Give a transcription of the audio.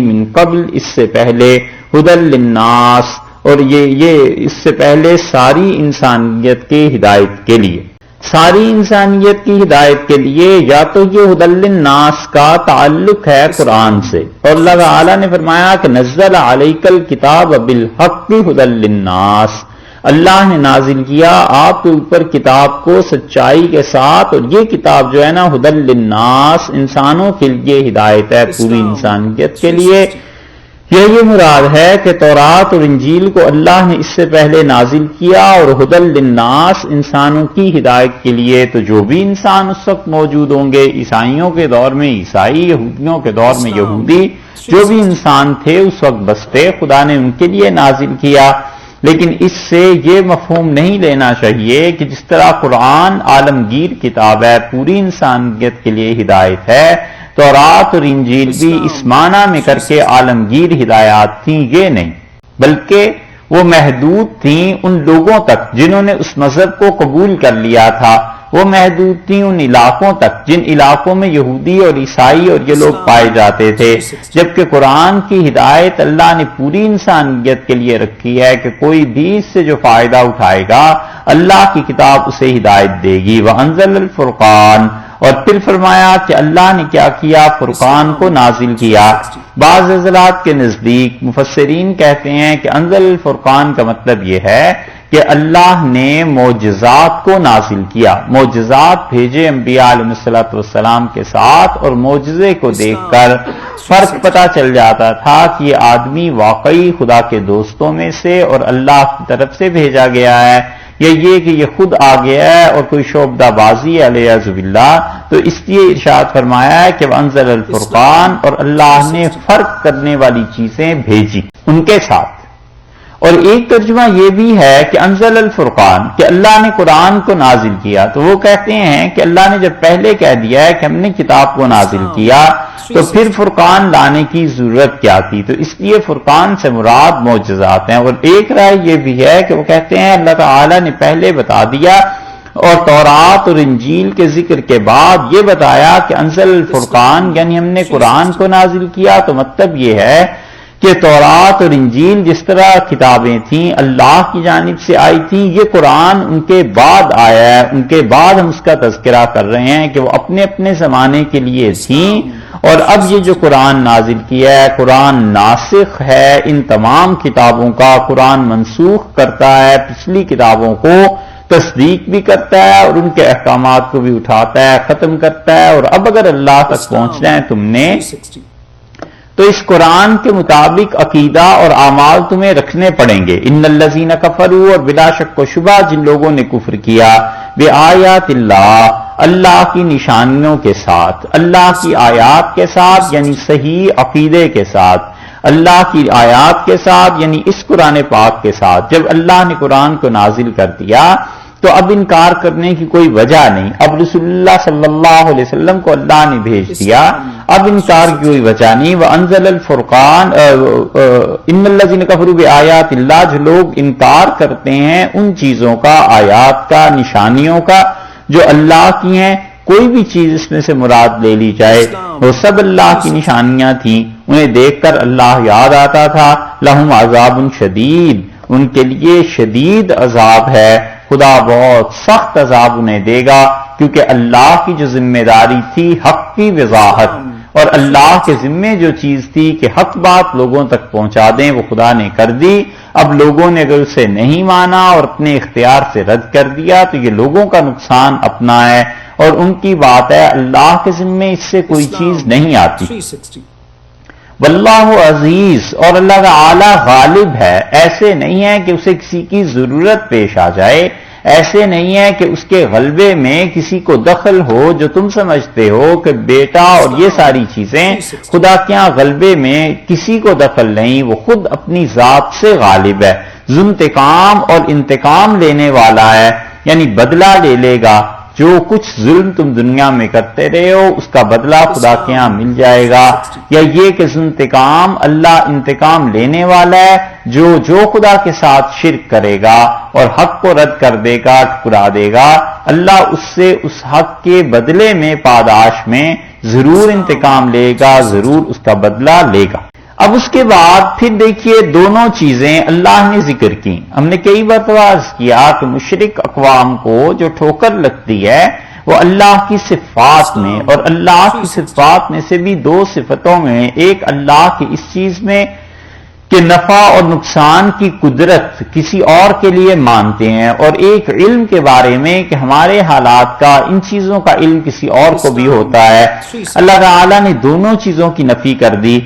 من قبل، اس سے پہلے ہدی للناس، اور یہ اس سے پہلے ساری انسانیت کی ہدایت کے لیے، ساری انسانیت کی ہدایت کے لیے. یا تو یہ ہدی للناس کا تعلق ہے قرآن سے، اور اللہ تعالی نے فرمایا کہ نزل علیک الکتاب بالحق ہدی للناس، اللہ نے نازل کیا آپ کے اوپر کتاب کو سچائی کے ساتھ، اور یہ کتاب جو ہے نا ہدی للناس، انسانوں کے لیے ہدایت ہے، پوری انسانیت کے لیے. یہ مراد ہے کہ تورات اور انجیل کو اللہ نے اس سے پہلے نازل کیا، اور ہدی للناس انسانوں کی ہدایت کے لیے. تو جو بھی انسان اس وقت موجود ہوں گے، عیسائیوں کے دور میں عیسائی، یہودیوں کے دور میں یہودی، جو بھی انسان تھے اس وقت بستے، خدا نے ان کے لیے نازل کیا. لیکن اس سے یہ مفہوم نہیں لینا چاہیے کہ جس طرح قرآن عالمگیر کتاب ہے، پوری انسانیت کے لیے ہدایت ہے، تورات اور انجیل بھی اس معنی میں کر کے عالمگیر ہدایات تھیں، یہ نہیں، بلکہ وہ محدود تھیں ان لوگوں تک جنہوں نے اس مذہب کو قبول کر لیا تھا، وہ محدود تھیں ان علاقوں تک جن علاقوں میں یہودی اور عیسائی اور یہ لوگ پائے جاتے تھے. جبکہ قرآن کی ہدایت اللہ نے پوری انسانیت کے لیے رکھی ہے کہ کوئی بھی اس سے جو فائدہ اٹھائے گا اللہ کی کتاب اسے ہدایت دے گی. وَأَنزَلَ الْفُرْقَانَ، اور پھر فرمایا کہ اللہ نے کیا کیا، فرقان کو نازل کیا. بعض حضرات کے نزدیک مفسرین کہتے ہیں کہ انزل الفرقان کا مطلب یہ ہے کہ اللہ نے معجزات کو نازل کیا، معجزات بھیجے انبیاء علیہ السلام کے ساتھ، اور معجزے کو دیکھ کر فرق پتہ چل جاتا تھا کہ یہ آدمی واقعی خدا کے دوستوں میں سے اور اللہ کی طرف سے بھیجا گیا ہے، یا یہ کہ یہ خود آ گیا ہے اور کوئی شعبدہ بازی علیہ باللہ. تو اس لیے ارشاد فرمایا ہے کہ وانزل الفرقان، اور اللہ نے فرق کرنے والی چیزیں بھیجی ان کے ساتھ. اور ایک ترجمہ یہ بھی ہے کہ انزل الفرقان، کہ اللہ نے قرآن کو نازل کیا. تو وہ کہتے ہیں کہ اللہ نے جب پہلے کہہ دیا ہے کہ ہم نے کتاب کو نازل کیا، تو پھر فرقان لانے کی ضرورت کیا تھی؟ تو اس لیے فرقان سے مراد معجزات ہیں. اور ایک رائے یہ بھی ہے کہ وہ کہتے ہیں اللہ تعالی نے پہلے بتا دیا، اور تورات اور انجیل کے ذکر کے بعد یہ بتایا کہ انزل الفرقان، یعنی ہم نے قرآن کو نازل کیا. تو مطلب یہ ہے کہ تورات اور انجیل جس طرح کتابیں تھیں اللہ کی جانب سے آئی تھیں، یہ قرآن ان کے بعد آیا ہے، ان کے بعد ہم اس کا تذکرہ کر رہے ہیں کہ وہ اپنے اپنے زمانے کے لیے تھیں. اور اب یہ جو قرآن نازل کیا ہے، قرآن ناسخ ہے ان تمام کتابوں کا، قرآن منسوخ کرتا ہے پچھلی کتابوں کو، تصدیق بھی کرتا ہے اور ان کے احکامات کو بھی اٹھاتا ہے، ختم کرتا ہے. اور اب اگر اللہ تک پہنچنا ہے تم نے، تو اس قرآن کے مطابق عقیدہ اور اعمال تمہیں رکھنے پڑیں گے. ان الذین کفروا، اور بلا شک و شبہ جن لوگوں نے کفر کیا، بآیات اللہ، اللہ کی نشانیوں کے ساتھ، اللہ کی آیات کے ساتھ، یعنی صحیح عقیدے کے ساتھ، اللہ کی آیات کے ساتھ یعنی اس قرآن پاک کے ساتھ. جب اللہ نے قرآن کو نازل کر دیا تو اب انکار کرنے کی کوئی وجہ نہیں. اب رسول اللہ صلی اللہ علیہ وسلم کو اللہ نے بھیج دیا، اب انکار کی کوئی وجہ نہیں. وَأَنزَلَ الْفُرْقَانَ، إِنَّ الَّذِينَ كَفَرُوا بِآيَاتِ اللَّهِ، جو لوگ انکار کرتے ہیں ان چیزوں کا، آیات کا، نشانیوں کا جو اللہ کی ہیں. کوئی بھی چیز اس میں سے مراد لے لی جائے، وہ سب اللہ کی نشانیاں تھیں، انہیں دیکھ کر اللہ یاد آتا تھا. لَهُمْ عَذَابٌ شَدِيدٌ، ان کے لیے شدید عذاب ہے، خدا بہت سخت عذاب انہیں دے گا. کیونکہ اللہ کی جو ذمہ داری تھی حق کی وضاحت، اور اللہ کے ذمے جو چیز تھی کہ حق بات لوگوں تک پہنچا دیں، وہ خدا نے کر دی. اب لوگوں نے اگر اسے نہیں مانا اور اپنے اختیار سے رد کر دیا تو یہ لوگوں کا نقصان اپنا ہے، اور ان کی بات ہے اللہ کے ذمے اس سے کوئی چیز نہیں آتی. واللہ عزیز، اور اللہ تعالی غالب ہے. ایسے نہیں ہے کہ اسے کسی کی ضرورت پیش آ جائے، ایسے نہیں ہے کہ اس کے غلبے میں کسی کو دخل ہو جو تم سمجھتے ہو کہ بیٹا اور یہ ساری چیزیں. خدا کے یہاں غلبے میں کسی کو دخل نہیں، وہ خود اپنی ذات سے غالب ہے. ذو انتقام، اور انتقام لینے والا ہے، یعنی بدلہ لے لے گا. جو کچھ ظلم تم دنیا میں کرتے رہے ہو اس کا بدلہ خدا کے ہاں مل جائے گا. یا یہ کہ انتقام، اللہ انتقام لینے والا ہے. جو خدا کے ساتھ شرک کرے گا اور حق کو رد کر دے گا، ٹھکرا دے گا، اللہ اس سے اس حق کے بدلے میں، پاداش میں ضرور انتقام لے گا، ضرور اس کا بدلہ لے گا. اب اس کے بعد پھر دیکھیے دونوں چیزیں اللہ نے ذکر کی. ہم نے کئی بار عرض کیا کہ مشرک اقوام کو جو ٹھوکر لگتی ہے وہ اللہ کی صفات میں، اور اللہ کی صفات میں سے بھی دو صفتوں میں، ایک اللہ کی اس چیز میں کہ نفع اور نقصان کی قدرت کسی اور کے لیے مانتے ہیں، اور ایک علم کے بارے میں کہ ہمارے حالات کا، ان چیزوں کا علم کسی اور کو بھی ہوتا ہے. اللہ تعالیٰ نے دونوں چیزوں کی نفی کر دی.